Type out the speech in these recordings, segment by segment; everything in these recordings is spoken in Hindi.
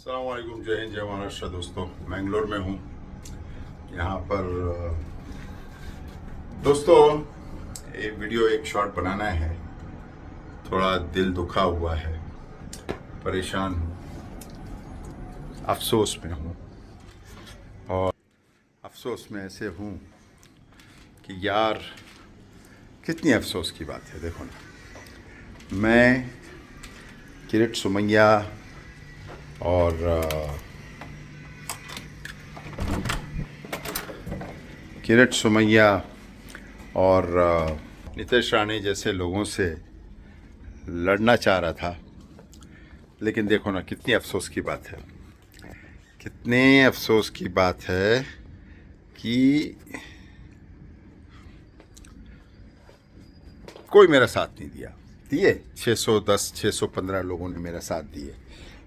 अस्सलाम वालेकुम, जय हिंद, जय महाराष्ट्र। दोस्तों, मैंगलोर में हूँ। यहाँ पर दोस्तों एक वीडियो, एक शॉर्ट बनाना है। थोड़ा दिल दुखा हुआ है, परेशान हूँ, अफसोस में हूँ। और अफसोस में ऐसे हूँ कि यार कितनी अफसोस की बात है। देखो ना, मैं किरीट सोमैया और किरीट सोमैया और नितेश राणे जैसे लोगों से लड़ना चाह रहा था। लेकिन देखो ना, कितनी अफसोस की बात है, कितने अफसोस की बात है कि कोई मेरा साथ नहीं दिया। दिए 610 615 लोगों ने मेरा साथ दिए,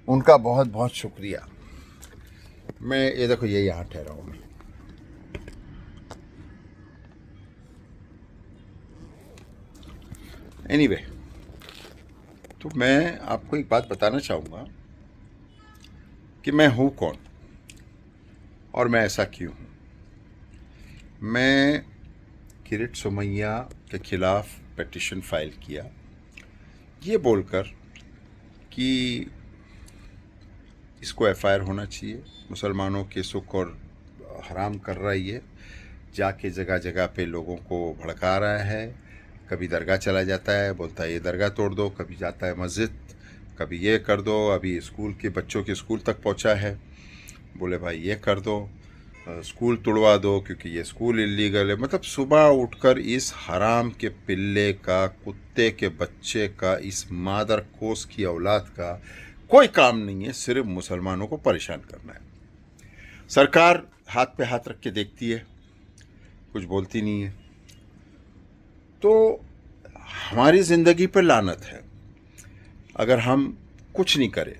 उनका बहुत बहुत शुक्रिया। मैं ये देखो, ये यहाँ ठहरा हूँ मैं। एनीवे, तो मैं आपको एक बात बताना चाहूँगा कि मैं हूँ कौन और मैं ऐसा क्यों हूँ। मैं किरीट सोमैया के खिलाफ पिटीशन फाइल किया, ये बोलकर कि इसको एफआईआर होना चाहिए, मुसलमानों के सुख और हराम कर रहा है, ये जाके जगह जगह पे लोगों को भड़का रहा है। कभी दरगाह चला जाता है, बोलता है ये दरगाह तोड़ दो, कभी जाता है मस्जिद, कभी ये कर दो। अभी स्कूल के बच्चों के स्कूल तक पहुंचा है, बोले भाई ये कर दो, स्कूल तुड़वा दो क्योंकि ये स्कूल इलीगल है। मतलब सुबह उठकर इस हराम के पिल्ले का, कुत्ते के बच्चे का, इस मादर कोस की औलाद का कोई काम नहीं है, सिर्फ मुसलमानों को परेशान करना है। सरकार हाथ पे हाथ रख के देखती है, कुछ बोलती नहीं है। तो हमारी ज़िंदगी पर लानत है अगर हम कुछ नहीं करें।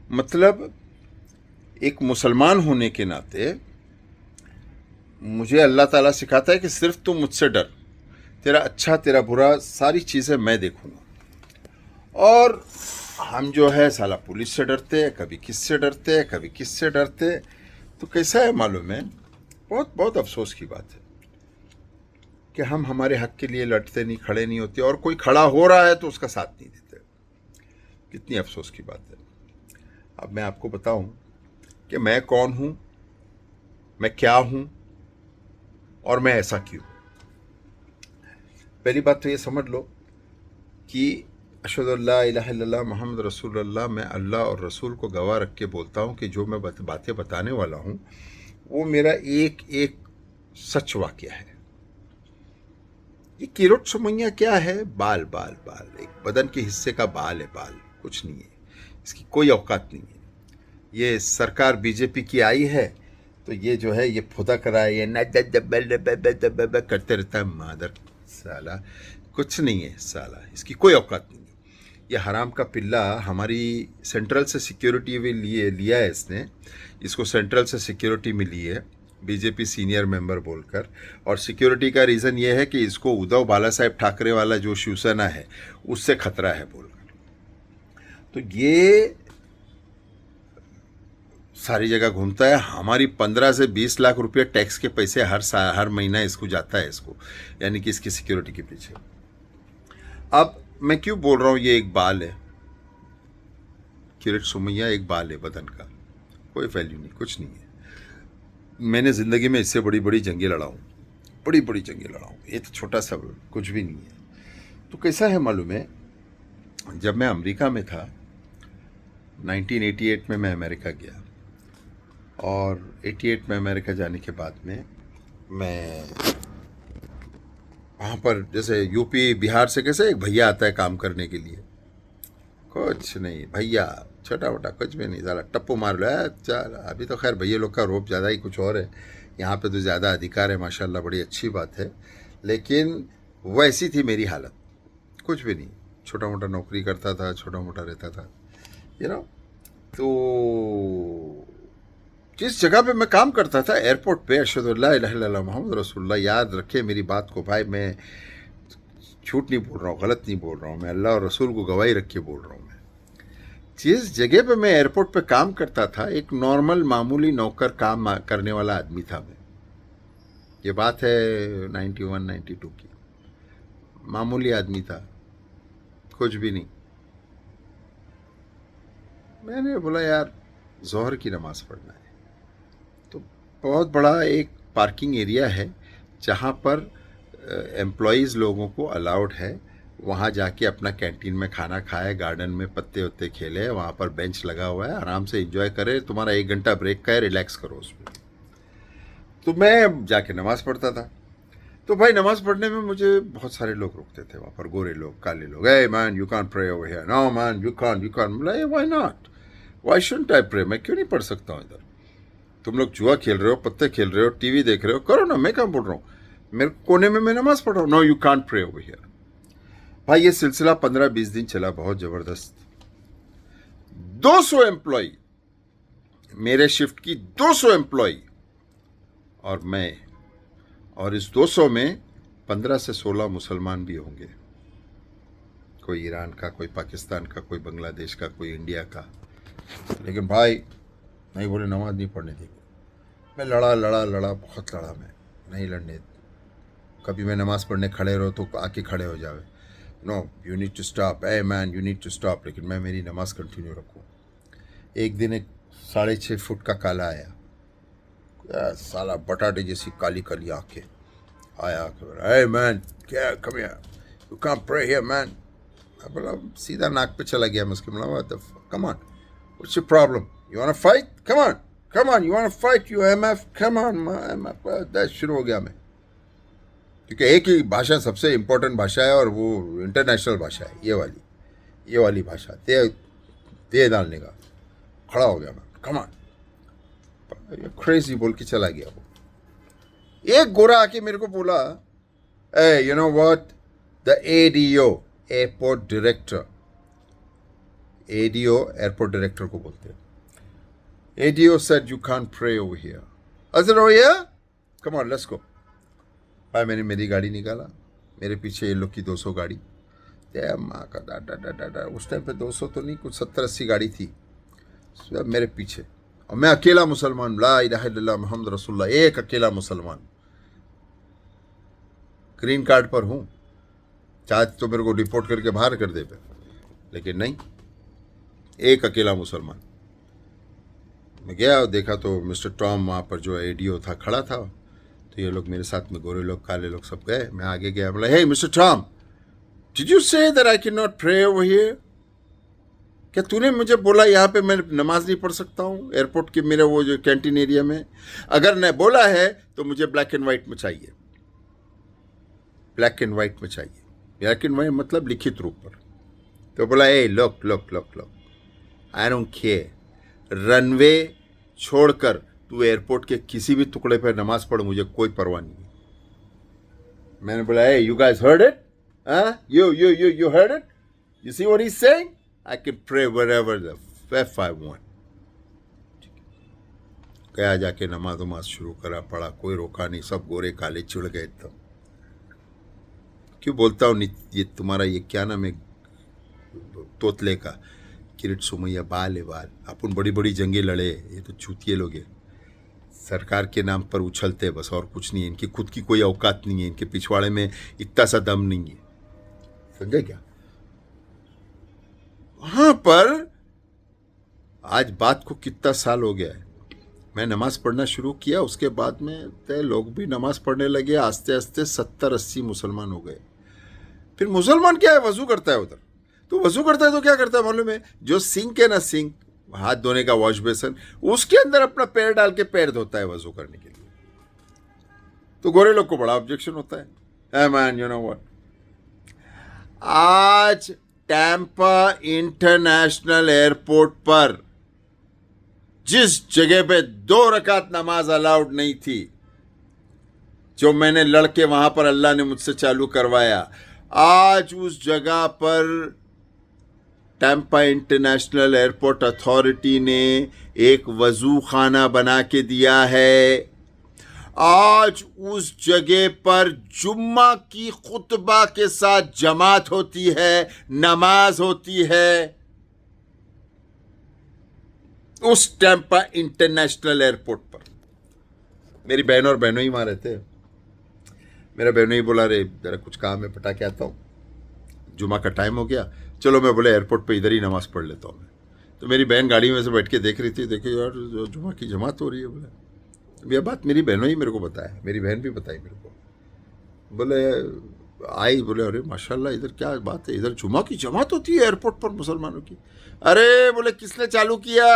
मतलब एक मुसलमान होने के नाते मुझे अल्लाह ताला सिखाता है कि सिर्फ तुम मुझसे डर, तेरा अच्छा तेरा बुरा सारी चीज़ें मैं देखूंगा। और हम जो है साला पुलिस से डरते हैं, कभी किससे डरते हैं, कभी किससे डरते हैं। तो कैसा है मालूम है, बहुत बहुत अफसोस की बात है कि हम हमारे हक के लिए लड़ते नहीं, खड़े नहीं होते, और कोई खड़ा हो रहा है तो उसका साथ नहीं देते। कितनी अफसोस की बात है। अब मैं आपको बताऊं कि मैं कौन हूं, मैं क्या हूं और मैं ऐसा क्यों। पहली बात तो ये समझ लो कि अशहदु अल्ला इलाहा इल्लल्लाह मुहम्मद रसूलुल्लाह, मैं अल्लाह और रसूल को गवाह रख के बोलता हूँ कि जो मैं बातें बताने वाला हूँ वो मेरा एक एक सच वाक़या है। ये किरीट सोमैया क्या है? बाल बाल बाल, एक बदन के हिस्से का बाल है, बाल, कुछ नहीं है। इसकी कोई औकात नहीं है। ये सरकार बीजेपी की आई है तो ये जो है ये फुदक रहा है, ये करते रहता है। मादर साला कुछ नहीं है, साला इसकी कोई औकात नहीं है। ये हराम का पिल्ला हमारी सेंट्रल से सिक्योरिटी भी लिया है इसने, इसको सेंट्रल से सिक्योरिटी मिली है बीजेपी सीनियर मेंबर बोलकर। और सिक्योरिटी का रीज़न ये है कि इसको उद्धव बाला साहेब ठाकरे वाला जो शिवसेना है उससे खतरा है बोलकर। तो ये सारी जगह घूमता है। हमारी 15 से 20 लाख रुपये टैक्स के पैसे हर महीना इसको जाता है, इसको, यानी कि इसकी सिक्योरिटी के पीछे। अब मैं क्यों बोल रहा हूँ ये एक बाल है, किरीट सोमैया एक बाल है बदन का, कोई वैल्यू नहीं, कुछ नहीं है। मैंने ज़िंदगी में इससे बड़ी बड़ी जंगें लड़ा हूँ, बड़ी बड़ी जंगें लड़ा हूँ, ये तो छोटा सा कुछ भी नहीं है। तो कैसा है मालूम है, जब मैं अमेरिका में था 1988 में मैं अमेरिका गया, और 88 में अमेरिका जाने के बाद में मैं वहाँ पर, जैसे यूपी बिहार से कैसे एक भैया आता है काम करने के लिए, कुछ नहीं भैया, छोटा मोटा कुछ भी नहीं, ज़्यादा टप्पू मार लो चल। अभी तो खैर भैया लोग का रोप ज़्यादा ही कुछ और है, यहाँ पे तो ज़्यादा अधिकार है माशाल्लाह, बड़ी अच्छी बात है। लेकिन वैसी थी मेरी हालत, कुछ भी नहीं, छोटा मोटा नौकरी करता था, छोटा मोटा रहता था, यू नो। तो जिस जगह पे मैं काम करता था, एयरपोर्ट पे, अशहदु अल्ला इलाहा इल्लल्लाह मुहम्मद रसूलुल्लाह, याद रखे मेरी बात को भाई, मैं झूठ नहीं बोल रहा हूँ, गलत नहीं बोल रहा हूँ, मैं अल्लाह और रसूल को गवाही रख के बोल रहा हूँ। मैं जिस जगह पे मैं एयरपोर्ट पे काम करता था, एक नॉर्मल मामूली नौकर काम करने वाला आदमी था मैं। ये बात है 91 92 की। मामूली आदमी था, कुछ भी नहीं। मैंने बोला यार ज़ोहर की नमाज़ पढ़ना है। तो बहुत बड़ा एक पार्किंग एरिया है जहाँ पर एम्प्लॉयज़ लोगों को अलाउड है वहाँ जाके अपना कैंटीन में खाना खाए, गार्डन में पत्ते उत्ते खेले, वहाँ पर बेंच लगा हुआ है, आराम से एंजॉय करे। तुम्हारा 1 घंटा ब्रेक का है, रिलैक्स करो उसमें। तो मैं जाके नमाज़ पढ़ता था। तो भाई नमाज़ पढ़ने में मुझे बहुत सारे लोग रोकते थे वहाँ पर, गोरे लोग, काले लोग। A man you can't pray over here, no man you can't. बोला why not, why shouldn't I pray, मैं क्यों नहीं पढ़ सकता हूँ इधर? तुम लोग जुआ खेल रहे हो, पत्ते खेल रहे हो, टीवी देख रहे हो, करो ना, मैं क्या बोल रहा हूँ? मेरे कोने में मैं नमाज़ पढ़ रहा हूँ। No you can't pray over here. भाई ये सिलसिला 15-20 दिन चला, बहुत ज़बरदस्त। 200 एम्प्लॉय, मेरे शिफ्ट की 200 एम्प्लॉय और मैं, और इस 200 में 15 से 16 मुसलमान भी होंगे। कोई ईरान का, कोई पाकिस्तान का, कोई बांग्लादेश का, कोई इंडिया का। लेकिन भाई नहीं बोले नमाज नहीं पढ़ने देंगे। मैं लड़ा, बहुत लड़ा मैं, नहीं लड़ने। कभी मैं नमाज़ पढ़ने खड़े रहो तो आके खड़े हो जावे, no you need to stop, hey man you need to stop. लेकिन मैं मेरी नमाज़ कंटिन्यू रखूँ। एक दिन एक 6.5 फुट का काला आया, साला बटाटे जैसी काली काली आंखें, आया, ए मैन क्या, come here, you can't pray here man. मैं बोला, सीधा नाक पे चला गया मैं उसके। बोला what the fuck, come on, what's your problem, you want to fight, come on, you want to fight, you MF, come on. That शुरू हो गया मैं, क्योंकि एक ही भाषा सबसे इम्पोर्टेंट भाषा है और वो इंटरनेशनल भाषा है, ये वाली भाषा। दे डालने का खड़ा हो गया मैं, कम ऑन, क्रेजी बोल के चला गया वो। एक गोरा आके मेरे को बोला, a you know what, the ADO, airport director, ADO airport director को बोलते हैं, ADO said you can't pray over here. I said oh yeah, come on let's go. भाई मैंने मेरी गाड़ी निकाला, मेरे पीछे ये लोग की 200 गाड़ी, माँ का डाटा। उस टाइम पे 200 तो नहीं, कुछ 70-80 गाड़ी थी मेरे पीछे, और मैं अकेला मुसलमान, ला इलाहा इल्लल्लाह मुहम्मद रसूलुल्लाह, एक अकेला मुसलमान, ग्रीन कार्ड पर हूँ, चाहे तो मेरे को डिपोर्ट करके बाहर कर दे पे, लेकिन नहीं, एक अकेला मुसलमान। मैं गया और देखा तो मिस्टर टॉम वहाँ पर जो एडीओ था खड़ा था। तो ये लोग मेरे साथ में, गोरे लोग, काले लोग, सब गए। मैं आगे गया, बोला, hey mister Tom, did you say that I can not pray over here? क्या तूने मुझे बोला यहाँ पे मैं नमाज नहीं पढ़ सकता हूँ एयरपोर्ट के मेरे वो जो कैंटीन एरिया में? अगर ने बोला है तो मुझे ब्लैक एंड वाइट में चाहिए, ब्लैक एंड वाइट में चाहिए। ब्लैक एंड वाइट मतलब लिखित रूप पर। तो बोला, ए look, I don't care, runway छोड़कर तू एयरपोर्ट के किसी भी टुकड़े पर नमाज पढ़, मुझे कोई परवाह नहीं है। मैंने बोला, a you guys heard it, you heard it, you see what he's saying, I can pray wherever the f I want। गया, जाके नमाज शुरू करा, पढ़ा, कोई रोका नहीं, सब गोरे काले चिढ़ गए। तो क्यों बोलता हूँ, ये तुम्हारा ये क्या नाम है तोतले का, किरीट सुमैया, बाल है बाल। अपन बड़ी बड़ी जंगे लड़े, ये तो चूतिए लोग हैं, सरकार के नाम पर उछलते बस, और कुछ नहीं है। इनकी खुद की कोई औकात नहीं है, इनके पिछवाड़े में इतना सा दम नहीं है, समझे क्या? वहां पर आज बात को कितना साल हो गया है, मैं नमाज पढ़ना शुरू किया, उसके बाद में तय लोग भी नमाज पढ़ने लगे, आस्ते आस्ते 70-80 मुसलमान हो गए। फिर मुसलमान क्या है, वजू करता है उधर। तो वजू करता है तो क्या करता है मालूम है? जो सिंक है ना, सिंक, हाथ धोने का वॉश बेसन, उसके अंदर अपना पैर डाल के पैर धोता है वजू करने के लिए। तो गोरे लोग को बड़ा ऑब्जेक्शन होता है, hey man, you know what? आज टैम्पा इंटरनेशनल एयरपोर्ट पर जिस जगह पे 2 रकात नमाज अलाउड नहीं थी, जो मैंने लड़के वहां पर अल्लाह ने मुझसे चालू करवाया, आज उस जगह पर टैम्पा इंटरनेशनल एयरपोर्ट अथॉरिटी ने एक वजू खाना बना के दिया है। आज उस जगह पर जुम्मा की खुतबा के साथ जमात होती है, नमाज होती है। उस टैंपा इंटरनेशनल एयरपोर्ट पर। मेरी बहन और बहनों ही वहाँ रहते हैं। मेरा बहनों ही बोला, रे जरा कुछ काम है, पटा के आता हूँ, जुमा का टाइम हो गया, चलो मैं बोले एयरपोर्ट पे इधर ही नमाज़ पढ़ लेता हूँ मैं। तो मेरी बहन गाड़ी में से बैठ के देख रही थी, देखे यार जुमा की जमात हो रही है। बोले यह बात मेरी बहनों ही मेरे को बताया, मेरी बहन भी बताई मेरे को। बोले आई, बोले अरे माशाल्लाह इधर क्या बात है, इधर जुमा की जमात होती है एयरपोर्ट पर मुसलमानों की। अरे बोले किसने चालू किया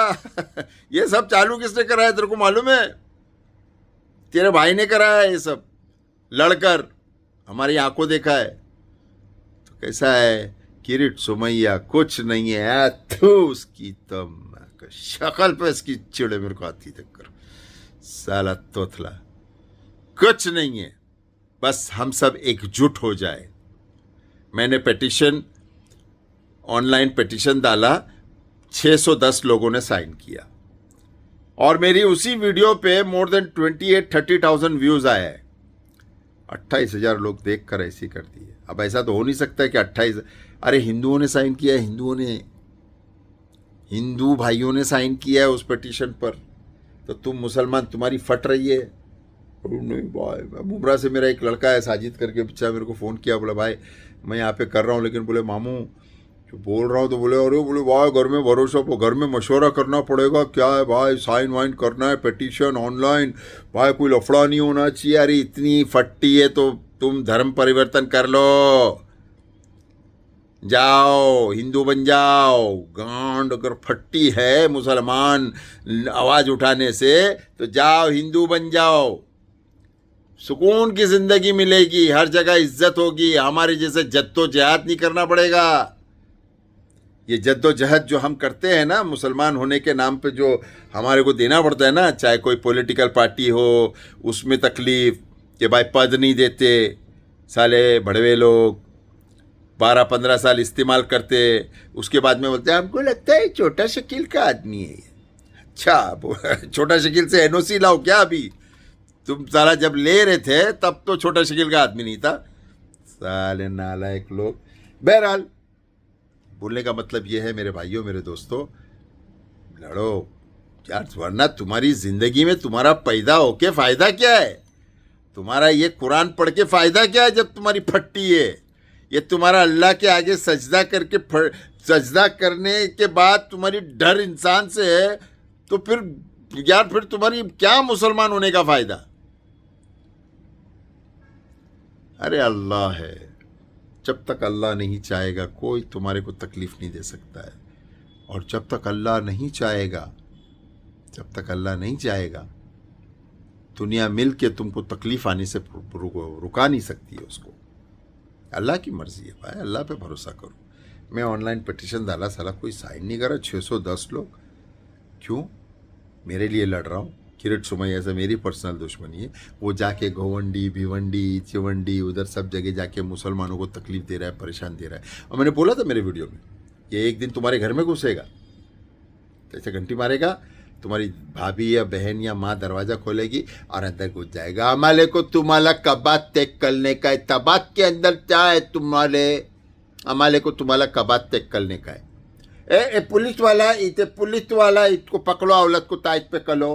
ये सब चालू किसने कराया, तेरे को मालूम है? तेरे भाई ने कराया ये सब, लड़कर हमारी आंखों देखा है। तो कैसा है किरीट सुमैया, कुछ नहीं है। उसकी तो शक्ल पे इसकी चिड़े मेरे को आती देखकर, साला तोतला, कुछ नहीं है, बस हम सब एकजुट हो जाए। मैंने पेटिशन, ऑनलाइन पेटिशन डाला, 610 लोगों ने साइन किया और मेरी उसी वीडियो पे मोर देन 28-30,000 व्यूज आए हैं। 28,000 लोग देख कर ऐसी कर दी है। अब ऐसा तो हो नहीं सकता है कि 28, अरे हिंदुओं ने साइन किया है, हिंदू भाइयों ने साइन किया है उस पिटीशन पर, तो तुम मुसलमान तुम्हारी फट रही है। नहीं भाई, मुमरा से मेरा एक लड़का है साजिद करके, बच्चा, मेरे को फ़ोन किया, बोला भाई मैं यहाँ पे कर रहा हूँ, लेकिन बोले मामू जो बोल रहा हूँ, तो बोले अरे बोले भाई घर में भरोसा, घर में मशवरा करना पड़ेगा, क्या है भाई साइन वाइन करना है, पिटीशन ऑनलाइन, भाई कोई लफड़ा नहीं होना चाहिए। अरे इतनी फट्टी है तो तुम धर्म परिवर्तन कर लो, जाओ हिंदू बन जाओ। गांड अगर फट्टी है मुसलमान आवाज़ उठाने से, तो जाओ हिंदू बन जाओ, सुकून की ज़िंदगी मिलेगी, हर जगह इज्जत होगी, हमारे जैसे जद्दोजहद नहीं करना पड़ेगा। ये जद्दोजहद जो हम करते हैं ना मुसलमान होने के नाम पे, जो हमारे को देना पड़ता है ना, चाहे कोई पॉलिटिकल पार्टी हो, उसमें तकलीफ़ कि भाई पद नहीं देते, साले भड़वे लोग 12-15 साल इस्तेमाल करते, उसके बाद में बोलते हैं हमको लगता है छोटा शकील का आदमी है। अच्छा छोटा शकील से एनओसी लाओ क्या? अभी तुम साला जब ले रहे थे तब तो छोटा शकील का आदमी नहीं था, साले नालायक लोग। बहरहाल बोलने का मतलब ये है मेरे भाइयों, मेरे दोस्तों, लड़ो यार, वरना तुम्हारी जिंदगी में तुम्हारा पैदा होके फायदा क्या है? तुम्हारा ये कुरान पढ़ के फायदा क्या है जब तुम्हारी फट्टी है? ये तुम्हारा अल्लाह के आगे सजदा करके सजदा करने के बाद तुम्हारी डर इंसान से है, तो फिर यार फिर तुम्हारी क्या मुसलमान होने का फायदा? अरे अल्लाह है, जब तक अल्लाह नहीं चाहेगा कोई तुम्हारे को तकलीफ नहीं दे सकता है, और जब तक अल्लाह नहीं चाहेगा, दुनिया मिल के तुमको तकलीफ आने से रुका नहीं सकती है उसको। अल्लाह की मर्जी है भाई, अल्लाह पे भरोसा करो। मैं ऑनलाइन पिटीशन डाला, साला कोई साइन नहीं करा, 610 लोग। क्यों? मेरे लिए लड़ रहा हूँ, किरीट सुमैया से मेरी पर्सनल दुश्मनी है। वो जाके गोवंडी, भिवंडी, चिवंडी, उधर सब जगह जाके मुसलमानों को तकलीफ दे रहा है, परेशान दे रहा है। और मैंने बोला था मेरे वीडियो में, ये एक दिन तुम्हारे घर में घुसेगा, कैसे घंटी मारेगा, तुम्हारी भाभी या बहन या माँ दरवाज़ा खोलेगी और अंदर घुस जाएगा। हमारे को तुम्हारा कबात तय करने का है, तबात के अंदर क्या है तुम्हारे, हमारे को तुम्हारा कबात तय करने का है। ए पुलिस वाला, इसको पकड़ो, औलत को ताइट पे करो।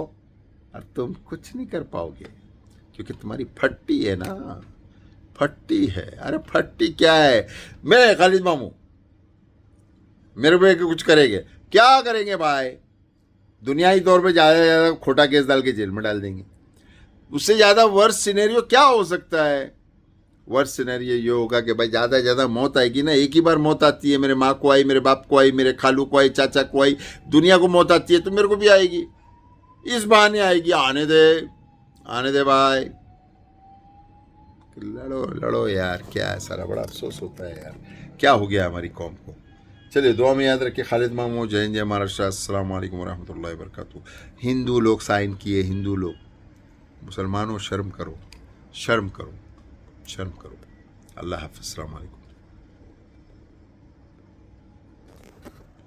और तुम कुछ नहीं कर पाओगे क्योंकि तुम्हारी फट्टी है ना, फट्टी है। अरे फट्टी क्या है? मैं खालिद मामू, मेरे पे कुछ करेंगे? क्या करेंगे भाई? दुनियाई तौर पे ज़्यादा से ज़्यादा खोटा केस डाल के जेल में डाल देंगे। उससे ज़्यादा वर्स्ट सिनेरियो क्या हो सकता है? वर्स्ट सिनेरियो ये होगा कि भाई ज़्यादा से ज़्यादा मौत आएगी ना, एक ही बार मौत आती है। मेरे माँ को आई, मेरे बाप को आई, मेरे खालू को आई, चाचा को आई, दुनिया को मौत आती है, तो मेरे को भी आएगी, इस बहाने आएगी। आने दे भाई, लड़ो यार, क्या है सारा, बड़ा अफसोस होता है यार, क्या हो गया हमारी कौम को। चलिए दुआ में याद रखिए। खालिद मामू, जय जय महाराष्ट्र, अस्सलाम वालेकुम रहमतुल्लाहि व बरकातहू। हिंदू लोग साइन किए, हिंदू लोग, मुसलमानों शर्म करो, शर्म करो, शर्म करो। अल्लाह हाफ़िज़, अस्सलाम वालेकुम।